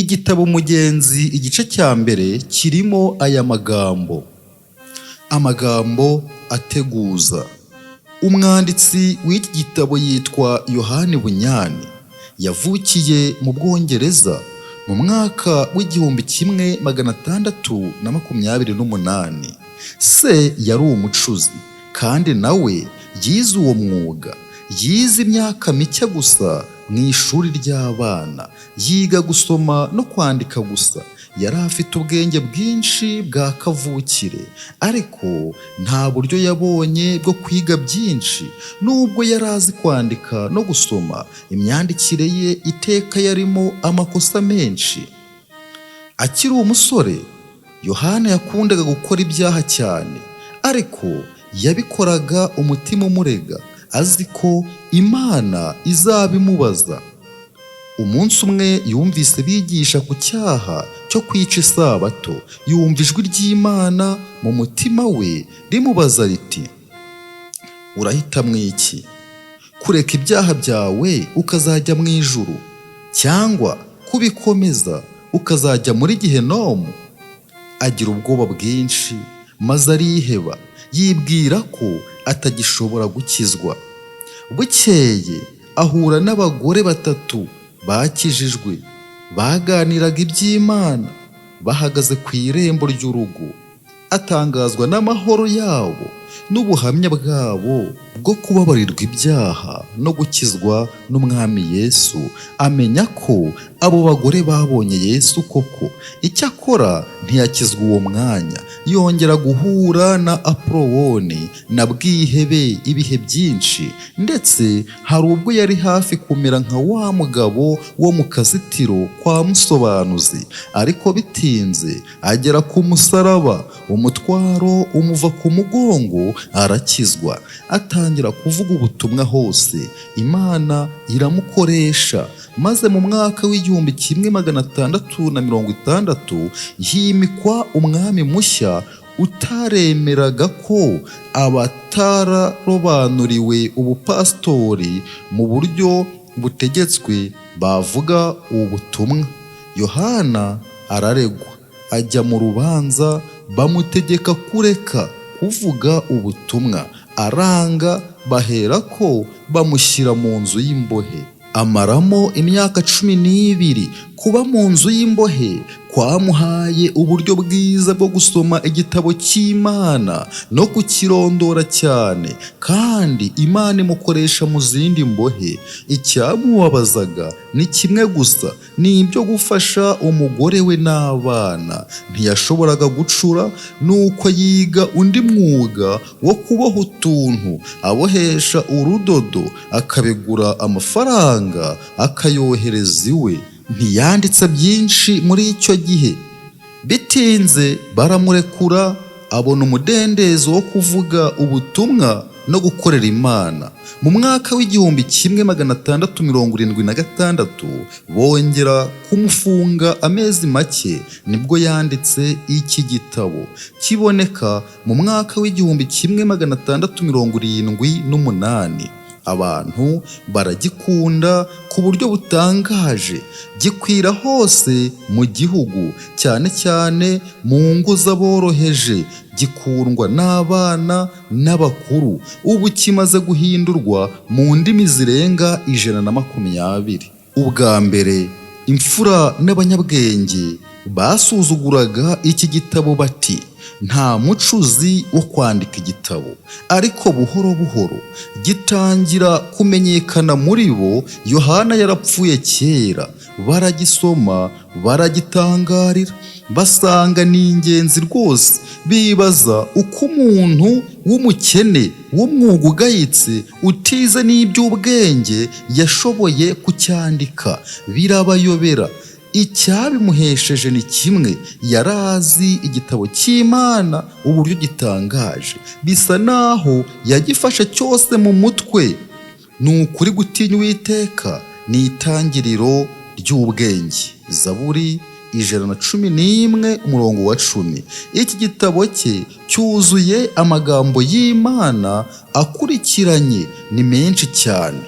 Igitabo Umugenzi igice cya mbere kirimo aya amagambo ateguza. Umwanditsi w'iki gitabo yitwa Yohani Bunyani, yavukiye mu Bwongereza mu mwaka w'1628. Se yari umucuzi kandi nawe yize uwo mwuga. Yize imyaka mike gusa mu ishuri ry'abana, yiga gusoma no kwandika gusa. Yari afite ubwenge bwinshi bwa kavukire, ariko nta buryo yabonye bwo kwiga byinshi. Nubwo yari azi kwandika no gusoma, imyandikire ye iteka yarimo amakosa menshi. Akiri umusore, Yohana yakundaga gukora ibyaha cyane, ariko yabikoraga umutima umurega, azi ko Imana izabimubaza. Umunsi umwe yumvise bigisha ku cyaha cyo kwica isabato. Yumva ijwi ry'Imana mu mutima we rimubaza riti, urahitamo iki? Kureka ibyaha byawe ukazajya mu ijuru, cyangwa kubikomeza ukazajya muri Gehinomu? Agira ubwoba bwinshi maze ariheba, yibwira ko atagishobora gukizwa. Bukeye ahura n'abagore 3 bakijijwe, baganiraga iby'Imana bahagaze ku irembo ry'urugo. Atangazwa n'amahoro yabo n'ubuhamya bwabo bwo kubabarirwa ibyaha no gukizwa n'Umwami Yesu. Amenya ko abo bagore babonye Yesu koko. Icyakora ntiyakizwa uwo mwanya. Yongera guhura na Apoloni na Bwihebe ibihe byinshi, ndetse hari ubwo yari hafi kumera nka wa mugabo wo mu kazitiro kwa Musobanuzi. Ariko bitinze agera ku musaraba, umutwaro umuva ku mugongo, arakizwa. Atangira kuvuga ubutumwa hose. Imana iramukoresha, maze mu mwaka w'1660 himikwa umwami mushya utaremeraga ko abatararobanuriwe ubupasitori mu buryo butegetswe bavuga ubu butumwa. Yohana araregwa, ajya mu rubanza, bamutegeka kureka kuvuga ubutumwa. Aranga, baherako bamushyira mu nzu y'imbohe. Amaramo imyaka 12. Kuba mu nzu y'imbohe kwamuhaye uburyo bwiza bwo gusoma igitabo cy'Imana no kukirondora cyane, kandi Imana imukoresha mu zindi mbohe. Icyamubabazaga ni kimwe gusa, ni ibyo gufasha umugore we n'abana. Ntiyashoboraga gucura, nuko yiga undi mwuga wo kuboha utuntu. Abohesha urudodo, akabigura amafaranga, akayohereza iwe. Ntiyanditse byinshi muri icyo gihe. Bitinze baramurekura, abona umudendezo wo kuvuga ubutumwa no gukorera Imana. Mu mwaka w'1676 bongera kumufunga amezi make, nibwo yanditse iki gitabo. Kiboneka mu mwaka w'1678. Abantu baragikunda ku buryo butangaje. Gikwira hose mu gihugu, cyane cyane mu ngo z'aboroheje. Gikundwa n'abana n'abakuru. Ubu kimaze guhindurwa mu ndimi zirenga 120. Ubwa mbere, imfura n'abanyabwenge basuzuguraga iki gitabo bati, nta mucuzi wo kwandika igitabo. Ariko buhoro buhoro gitangira kumenyekana muri bo. Yohana yarapfuye kera. Baragisoma, baragitangarira, basanga ni ingenzi rwose. Bibaza uko umuntu w'umukene w'umwuga ugayitse utize n'iby'ubwenge yashoboye kucyandika. Birabayobera. Icyabimuhesheje ni kimwe, yarazi igitabo cy'Imana uburyo gitangaje. Bisa naho yagifashe cyose mu mutwe. Ni ukuri gutinya Uwiteka ni itangiriro ry'ubwenge. Zaburi 111:10. Iki gitabo cye cyuzuye amagambo y'Imana akurikiranye, ni menshi cyane.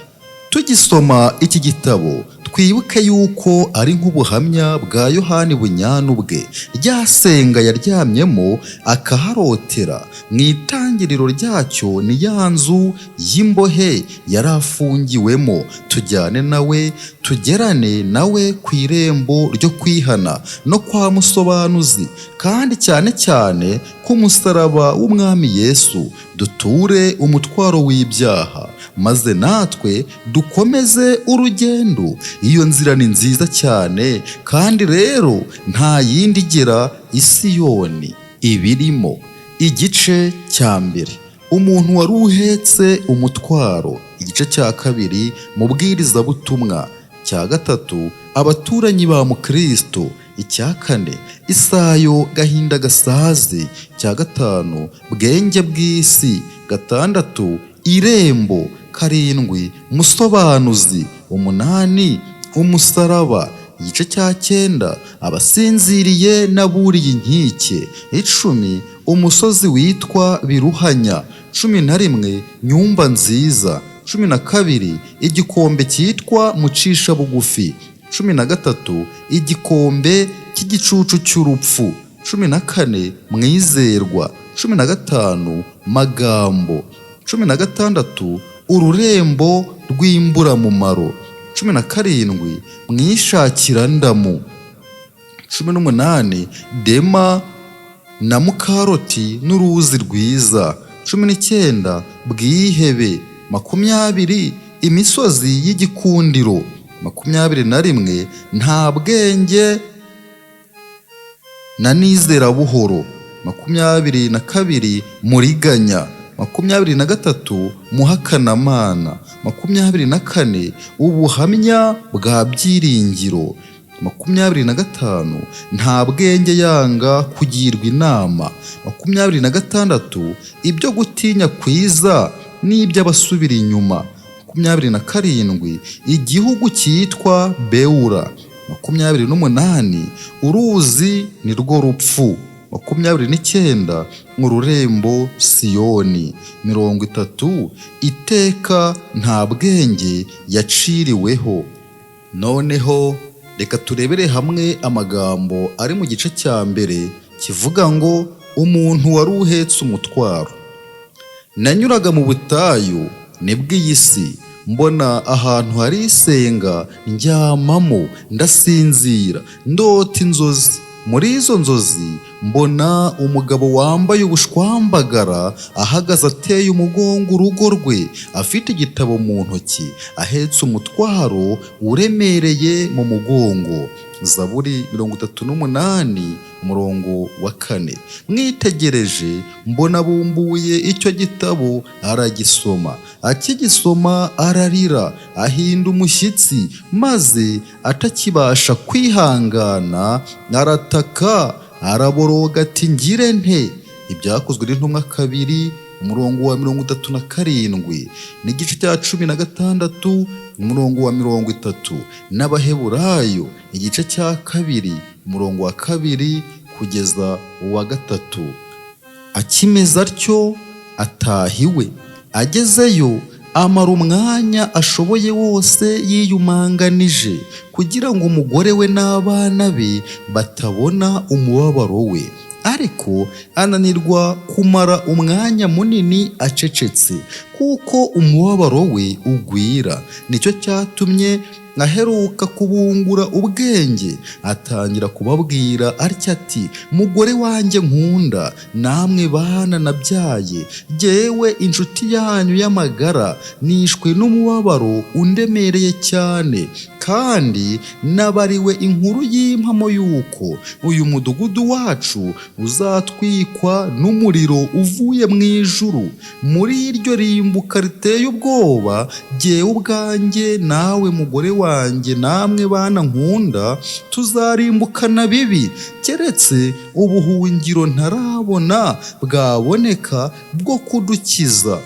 Tugisoma iki gitabo twibuke yuko ari nk'ubuhamya bwa Yohani bunyana ubwe, rya senga yaryamyemo akaharotera. Mu itangiriro ryacyo ni ya nzu y'imbohe yari afungiwemo. Tujyane nawe, tugerane nawe ku irembo ryo kwihana no kwa musobanuzi, kandi cyane cyane ku musaraba w'umwami Yesu, duture umutwaro w'ibyaha, maze natwe dukomeze urugendo. Iyo nzira ni nziza cyane, kandi rero nta yindi igera i Siyoni ibirimo. Igice cya mbere, umuntu wari uhetse umutwaro. Igice cya kabiri, mubwirizabutumwa. Cya gatatu, abaturanyi ba Mukristo. Icya kane, isayo gahinda gasaze. Cya gatanu, bwenge bw'isi. Gatandatu, irembo. Karindwi, musobanuzi. Umunani, umusaraba. Igice cya cyenda, abasinziriye n'aburiye inkike. Icumi, umusozi witwa Biruhanya. 11, nyumba nziza. 12, igikombe cyitwa mucisha bugufi. 13, igikombe cy'igicucu cy'urupfu. 14, mwizerwa. 15, magambo. 16, ururembo rw'imburamumaro. 17, mwishakirandamu. 18, dema na mukaroti n'uruzi rwiza. 19, bwihebe. 20, imisozi y'igikundiro. 21, nta bwenge na nizera buhoro. 22, muriganya. 23, muhakanamana. 24, ubuhamya bwa byiringiro. 25, nta bwenge yanga kugirwa inama. 26, ibyo gutinya kwiza n'iby'abasubira inyuma. 27, igihugu cyitwa Bewura. 28, uruzi ni rwo rupfu. 29, ururembo Siyoni. 30, iteka nta bwenge yaciriweho. Noneho reka turebere hamwe amagambo ari mu gice cya mbere kivuga ngo umuntu wari uhetse umutwaro. Nanyuraga mu butayu nibw'iyi si, mbona ahantu hari isenga, ndyamamo ndasinzira, ndota inzozi. Muri izo nzozi mbona umugabo wambaye ubushwambagara ahagaze ateye umugongo urugo rwe, afite igitabo mu ntoki, ahetse umutwaro uremereye mu mugongo. Zaburi 38, 4. Mwitegereje mbona bumbuye icyo gitabo aragisoma. Akigisoma ararira, ahinda umushyitsi, maze atakibasha kwihangana arataka, araboroga ati ngire nte. Ibyakozwe n'intumwa 2, 37, n'igice cya 16, 30. N'Abaheburayo igice cya 2, 2 kugeza 3. Akimeza atyo atahiwe. Agezeyo amara umwanya ashoboye wose yiyumanganije, kugira ngo umugore we n'abana be batabona umubabaro we. Ariko ananirwa kumara umwanya munini acecetse, kuko umubabaro we ugwira. Nicyo cyatumye aheruka kubungura ubwenge, atangira kubabwira atya ati, mugore wanjye nkunda, namwe bana nabyaye, jyewe inshuti yanyu y'amagara, nishwe n'umubabaro undemereye cyane, kandi nabariwe inkuru y'impamo y'uko uyu mudugudu wacu uzatwikwa n'umuriro uvuye mu ijuru. Muri iryo rimbuka riteye ubwoba, jyewe ubwanjye nawe mugore wanjye namwe bana nkunda tuzarimbukana bibi, keretse ubuhungiro ntarabona bwaboneka bwo kudukiza.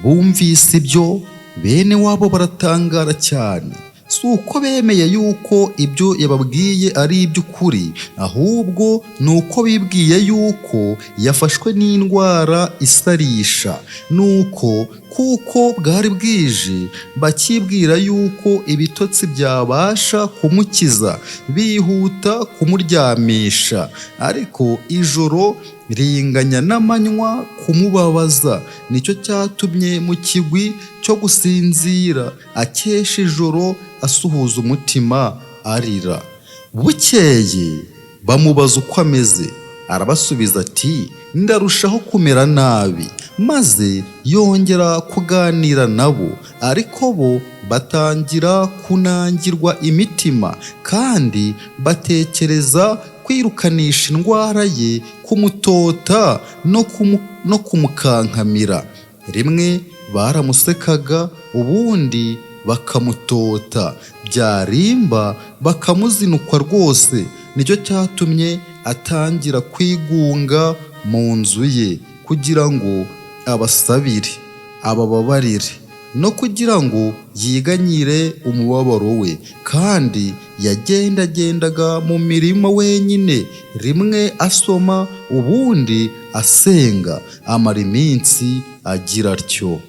Bumvise ibyo, bene wabo baratangara cyane. Si uko bemeye yuko ibyo yababwiye ari iby'ukuri, ahubwo ni uko bibwiye yuko yafashwe n'indwara isarisha, nuko kuko bwari bwije, bakibwira yuko ibitotsi byabasha kumukiza, bihuta kumuryamisha. Ariko ijoro ringanya n'amanywa kumubabaza. Nicyo cyatumye mu kigwi cyo gusinzira akesha ijoro asuhuza umutima arira. Bukeye bamubaza uko ameze, arabasubiza ati ndarushaho kumera nabi. Maze yongera kuganira nabo, ariko bo batangira kunangirwa imitima, kandi batekereza kwirukanisha indwara ye, kumutota no kumukankamira. Rimwe baramusekaga, ubundi bakamutota, byarimba bakamuzinukwa rwose. Nicyo cyatumye atangira kwigunga mu nzu ye, kugira ngo abasabire, abababarire, no kugira ngo yiganyire umubabaro we. Kandi yagendagendaga mu mirima wenyine, rimwe asoma, ubundi asenga, amara iminsi agira atyo.